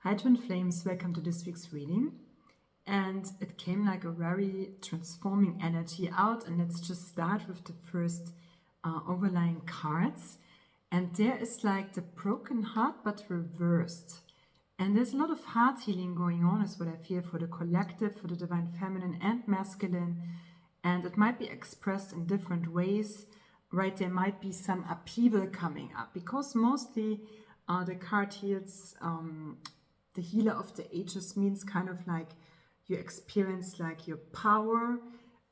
Hi Twin Flames, welcome to this week's reading. And it came like a very transforming energy out, and let's just start with the first overlying cards. And there is like the broken heart but reversed. And there's a lot of heart healing going on is what I feel for the collective, for the divine feminine and masculine. And it might be expressed in different ways, right? There might be some upheaval coming up because mostly the card heals, the healer of the ages means kind of like you experience like your power.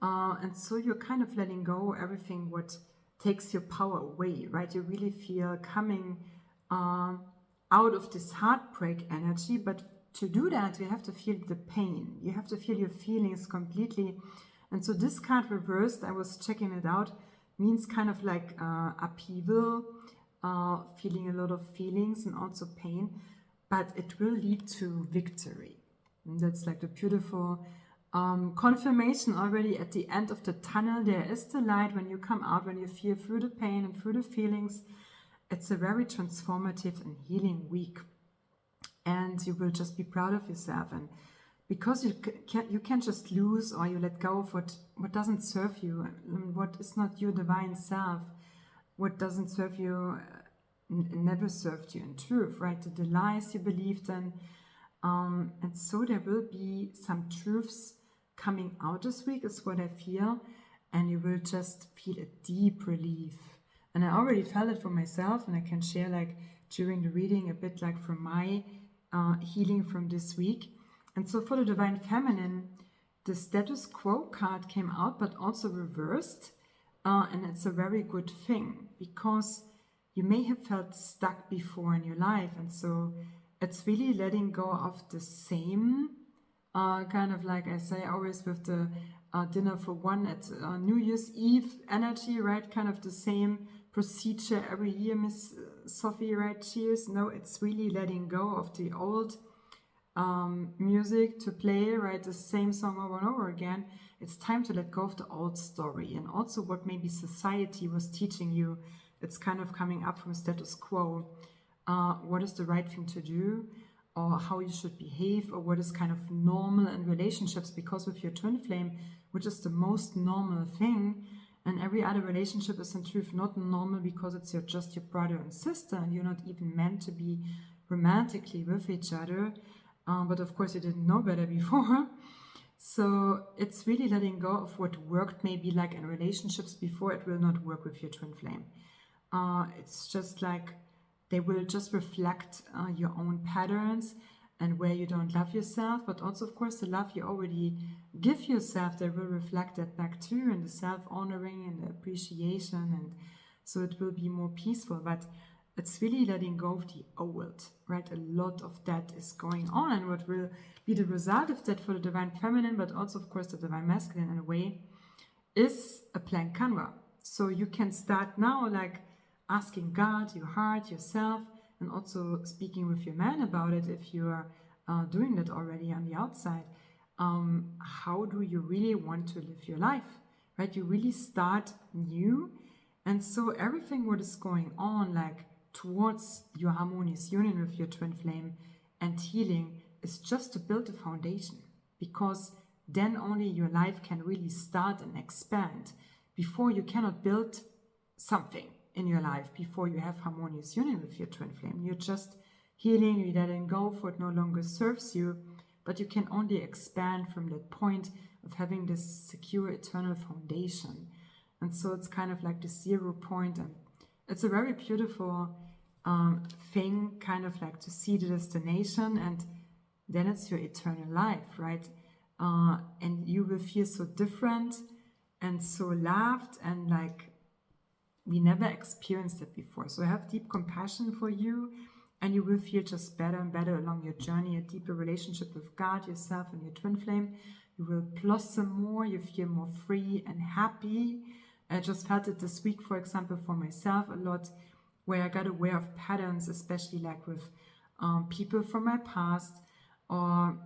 And so you're kind of letting go everything what takes your power away, right? You really feel coming out of this heartbreak energy. But to do that, you have to feel the pain. You have to feel your feelings completely. And so this card reversed, I was checking it out, means kind of like upheaval, feeling a lot of feelings and also pain, but it will lead to victory. And that's like the beautiful confirmation already at the end of the tunnel. There is the light when you come out, when you feel through the pain and through the feelings. It's a very transformative and healing week. And you will just be proud of yourself. And because you can't just lose or you let go of what doesn't serve you, what is not your divine self, what doesn't serve you, never served you in truth, right? The lies you believed in. And so there will be some truths coming out this week is what I feel. And you will just feel a deep relief. And I already felt it for myself, and I can share like during the reading a bit like from my healing from this week. And so for the divine feminine, the status quo card came out, but also reversed. And it's a very good thing because you may have felt stuck before in your life. And so it's really letting go of the same kind of like I say always with the dinner for one at New Year's Eve energy, right? Kind of the same procedure every year, Miss Sophie, right? Cheers. No, it's really letting go of the old music to play, right? The same song over and over again. It's time to let go of the old story and also what maybe society was teaching you. It's kind of coming up from status quo. What is the right thing to do, or how you should behave, or what is kind of normal in relationships, because with your twin flame, which is the most normal thing, and every other relationship is in truth not normal because it's just your brother and sister, and you're not even meant to be romantically with each other. But of course you didn't know better before. So it's really letting go of what worked maybe like in relationships before. It will not work with your twin flame. It's just like they will just reflect your own patterns and where you don't love yourself, but also of course the love you already give yourself, they will reflect that back too, and the self-honoring and the appreciation, and so it will be more peaceful. But it's really letting go of the old, right? A lot of that is going on, and what will be the result of that for the divine feminine, but also of course the divine masculine in a way, is a blank canvas. So you can start now like asking God, your heart, yourself, and also speaking with your man about it if you are doing that already on the outside. How do you really want to live your life, right? You really start new. And so everything what is going on like towards your harmonious union with your twin flame and healing is just to build a foundation, because then only your life can really start and expand. Before, you cannot build something in your life before you have harmonious union with your twin flame. You're just healing, you're letting go for it no longer serves you, but you can only expand from that point of having this secure eternal foundation. And so it's kind of like the 0 point, and it's a very beautiful thing, kind of like to see the destination, and then it's your eternal life, right? And you will feel so different and so loved, and like we never experienced it before. So have deep compassion for you, and you will feel just better and better along your journey, a deeper relationship with God, yourself, and your twin flame. You will blossom more, you feel more free and happy. I just felt it this week, for example, for myself a lot, where I got aware of patterns, especially like with people from my past, or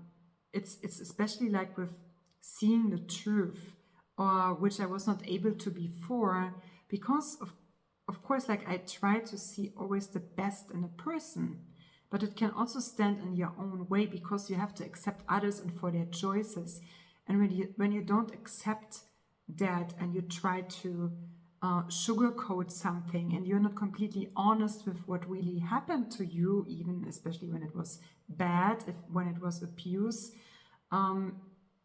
it's especially like with seeing the truth, or which I was not able to before, because of course, like I try to see always the best in a person, but it can also stand in your own way because you have to accept others and for their choices. And when you don't accept that and you try to sugarcoat something and you're not completely honest with what really happened to you, even especially when it was bad, when it was abuse,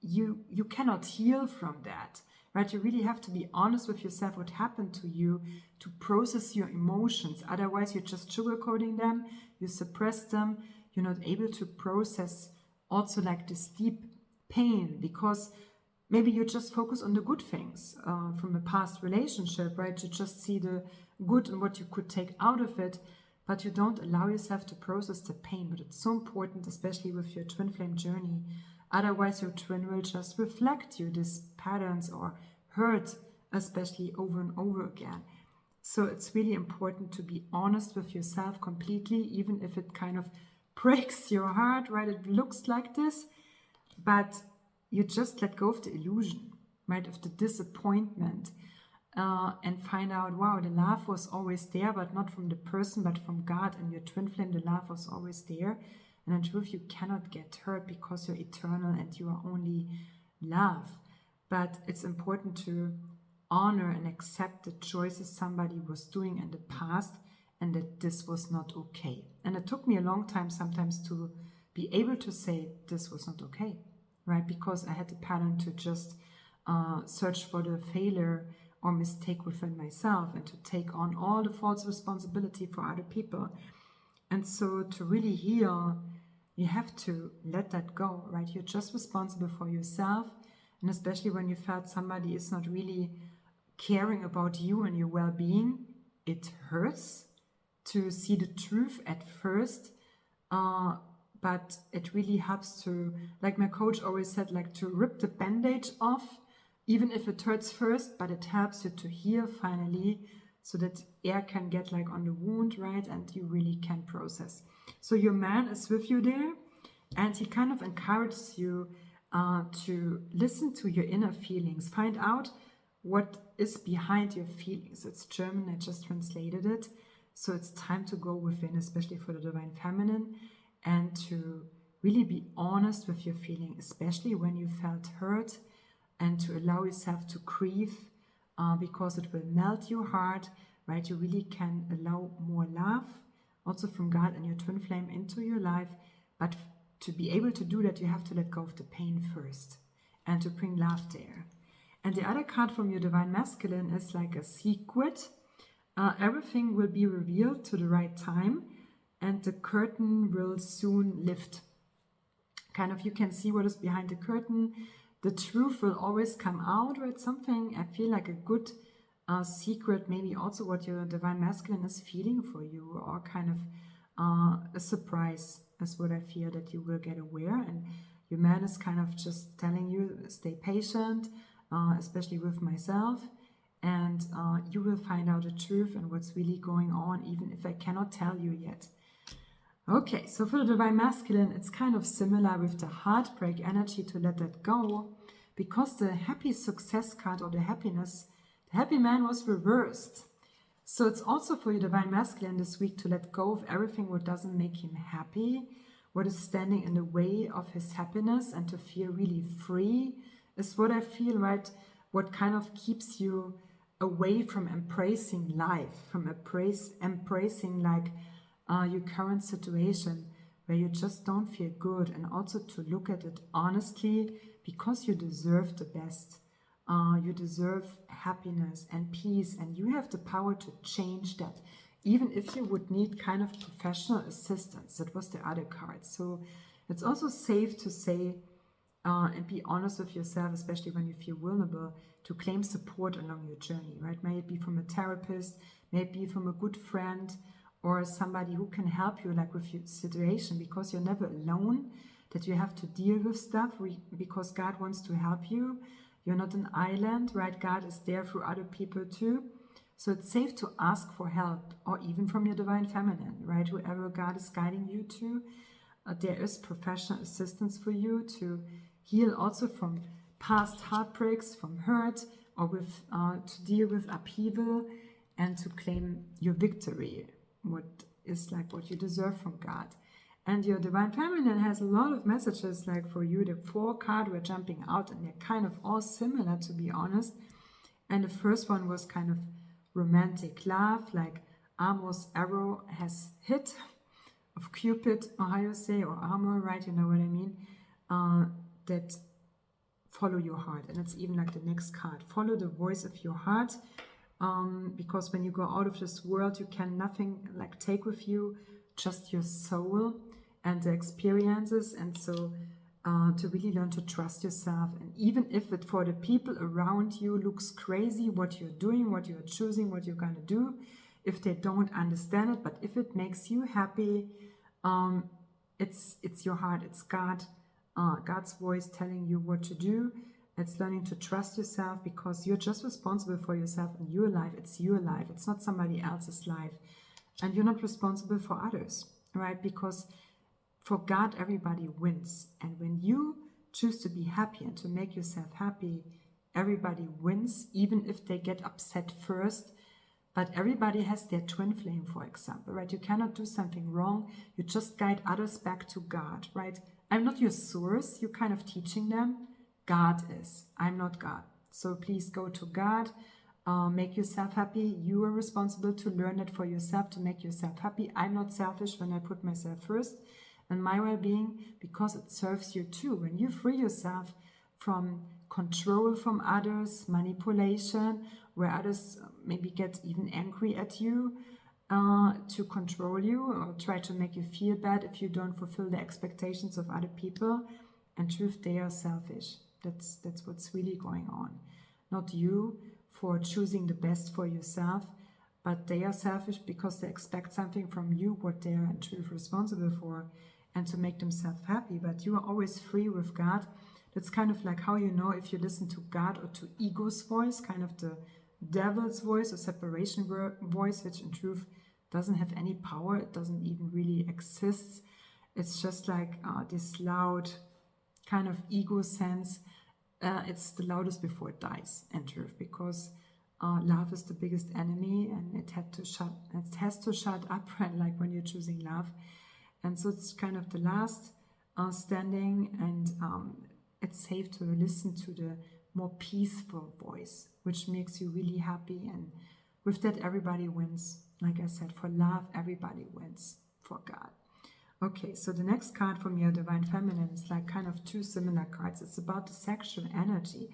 you cannot heal from that, right? You really have to be honest with yourself what happened to you to process your emotions. Otherwise, you're just sugarcoating them, you suppress them, you're not able to process also like this deep pain, because maybe you just focus on the good things from a past relationship, right? You just see the good and what you could take out of it, but you don't allow yourself to process the pain. But it's so important, especially with your twin flame journey. Otherwise, your twin will just reflect you these patterns or hurt, especially over and over again. So it's really important to be honest with yourself completely, even if it kind of breaks your heart, right? It looks like this, but you just let go of the illusion, right, of the disappointment, and find out, wow, the love was always there, but not from the person, but from God and your twin flame. The love was always there. And in truth, you cannot get hurt because you're eternal and you are only love. But it's important to honor and accept the choices somebody was doing in the past and that this was not okay. And it took me a long time sometimes to be able to say this was not okay, right? Because I had the pattern to just search for the failure or mistake within myself and to take on all the false responsibility for other people. And so to really heal, you have to let that go, right? You're just responsible for yourself. And especially when you felt somebody is not really caring about you and your well-being, it hurts to see the truth at first. But it really helps to, like my coach always said, like to rip the bandage off, even if it hurts first, but it helps you to heal finally, so that air can get like on the wound, right? And you really can process. So your man is with you there, and he kind of encourages you to listen to your inner feelings, find out what is behind your feelings. It's German, I just translated it. So it's time to go within, especially for the Divine Feminine, and to really be honest with your feeling, especially when you felt hurt, and to allow yourself to grieve, because it will melt your heart, right? You really can allow more love, also from God and your twin flame, into your life. But to be able to do that, you have to let go of the pain first and to bring love there. And the other card from your Divine Masculine is like a secret. Everything will be revealed to the right time, and the curtain will soon lift. Kind of, you can see what is behind the curtain. The truth will always come out, right? Something, I feel like a good secret, maybe also what your Divine Masculine is feeling for you, or kind of a surprise is what I feel that you will get aware. And your man is kind of just telling you, stay patient, especially with myself, and you will find out the truth and what's really going on, even if I cannot tell you yet. Okay, so for the Divine Masculine, it's kind of similar with the heartbreak energy, to let that go, because the happy success card, or the happiness, the happy man, was reversed. So it's also for your Divine Masculine this week to let go of everything what doesn't make him happy, what is standing in the way of his happiness, and to feel really free is what I feel, right? What kind of keeps you away from embracing life, from embracing like your current situation where you just don't feel good, and also to look at it honestly, because you deserve the best. You deserve happiness and peace, and you have the power to change that, even if you would need kind of professional assistance. That was the other card. So it's also safe to say and be honest with yourself, especially when you feel vulnerable, to claim support along your journey, right? May it be from a therapist, may it be from a good friend, or somebody who can help you like with your situation, because you're never alone, that you have to deal with stuff because God wants to help you. You're not an island, right? God is there through other people too. So it's safe to ask for help, or even from your Divine Feminine, right? Whoever God is guiding you to, there is professional assistance for you to heal also from past heartbreaks, from hurt, or with to deal with upheaval, and to claim your victory, what is like what you deserve from God. And your Divine Feminine has a lot of messages, like for you, the 4 card were jumping out, and they're kind of all similar, to be honest. And the first one was kind of romantic love, like Amos' arrow has hit, of Cupid, or how you say, or armor, right? You know what I mean? That follow your heart. And it's even like the next card. Follow the voice of your heart. Because when you go out of this world, you can nothing like take with you, just your soul and the experiences. And so to really learn to trust yourself. And even if it for the people around you looks crazy, what you're doing, what you're choosing, what you're going to do, if they don't understand it, but if it makes you happy, it's your heart, it's God, God's voice telling you what to do. It's learning to trust yourself, because you're just responsible for yourself and your life. It's your life. It's not somebody else's life. And you're not responsible for others, right? Because for God, everybody wins. And when you choose to be happy and to make yourself happy, everybody wins, even if they get upset first. But everybody has their twin flame, for example, right? You cannot do something wrong. You just guide others back to God, right? I'm not your source. You're kind of teaching them. God is. I'm not God. So please go to God. Make yourself happy. You are responsible to learn it for yourself, to make yourself happy. I'm not selfish when I put myself first and my well-being, because it serves you too. When you free yourself from control from others, manipulation, where others maybe get even angry at you to control you or try to make you feel bad if you don't fulfill the expectations of other people. And truth, they are selfish. That's what's really going on. Not you for choosing the best for yourself, but they are selfish because they expect something from you, what they are in truth responsible for, and to make themselves happy. But you are always free with God. That's kind of like how you know if you listen to God or to ego's voice, kind of the devil's voice or separation voice, which in truth doesn't have any power. It doesn't even really exist. It's just like this loud kind of ego sense. It's the loudest before it dies, in truth, because love is the biggest enemy, and it has to shut up, right? Like when you're choosing love. And so it's kind of the last standing, and it's safe to listen to the more peaceful voice, which makes you really happy. And with that, everybody wins. Like I said, for love, everybody wins for God. Okay, so the next card from your Divine Feminine is like kind of 2 similar cards. It's about the sexual energy,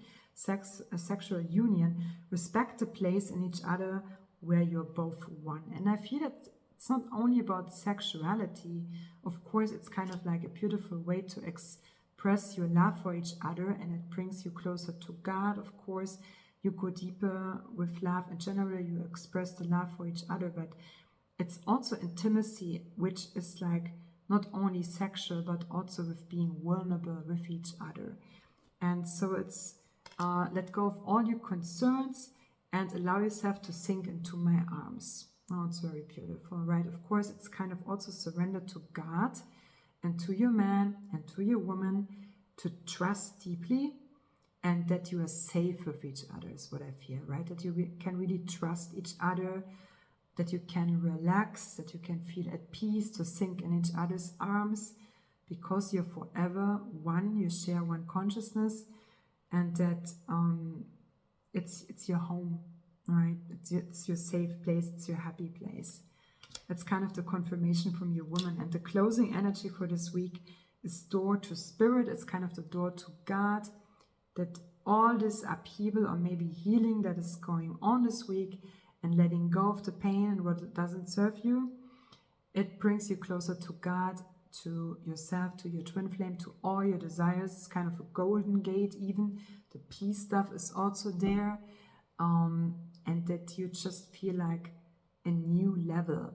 a sexual union. Respect the place in each other where you're both one. And I feel that it's not only about sexuality. Of course, it's kind of like a beautiful way to express your love for each other, and it brings you closer to God. Of course, you go deeper with love in general. You express the love for each other, but it's also intimacy, which is like not only sexual, but also with being vulnerable with each other. And so it's let go of all your concerns and allow yourself to sink into my arms. Oh, it's very beautiful, right? Of course, it's kind of also surrender to God and to your man and to your woman, to trust deeply, and that you are safe with each other is what I feel, right? That you can really trust each other, that you can relax, that you can feel at peace, to sink in each other's arms, because you're forever one, you share one consciousness, and that it's your home, right? It's your safe place, it's your happy place. That's kind of the confirmation from your woman. And the closing energy for this week is door to spirit. It's kind of the door to God, that all this upheaval or maybe healing that is going on this week, and letting go of the pain and what doesn't serve you, it brings you closer to God, to yourself, to your twin flame, to all your desires. It's kind of a golden gate even. The peace stuff is also there. And that you just feel like a new level,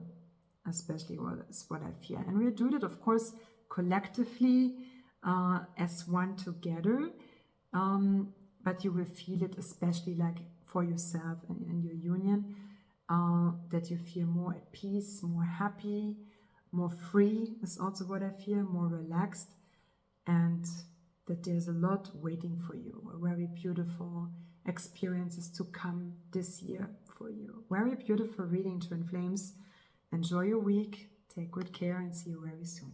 especially is what I feel. And we'll do that, of course, collectively as one together. But you will feel it especially like for yourself and in your union, that you feel more at peace, more happy, more free is also what I feel, more relaxed, and that there's a lot waiting for you, a very beautiful experiences to come this year for you. Very beautiful reading, Twin Flames. Enjoy your week, take good care, and see you very soon.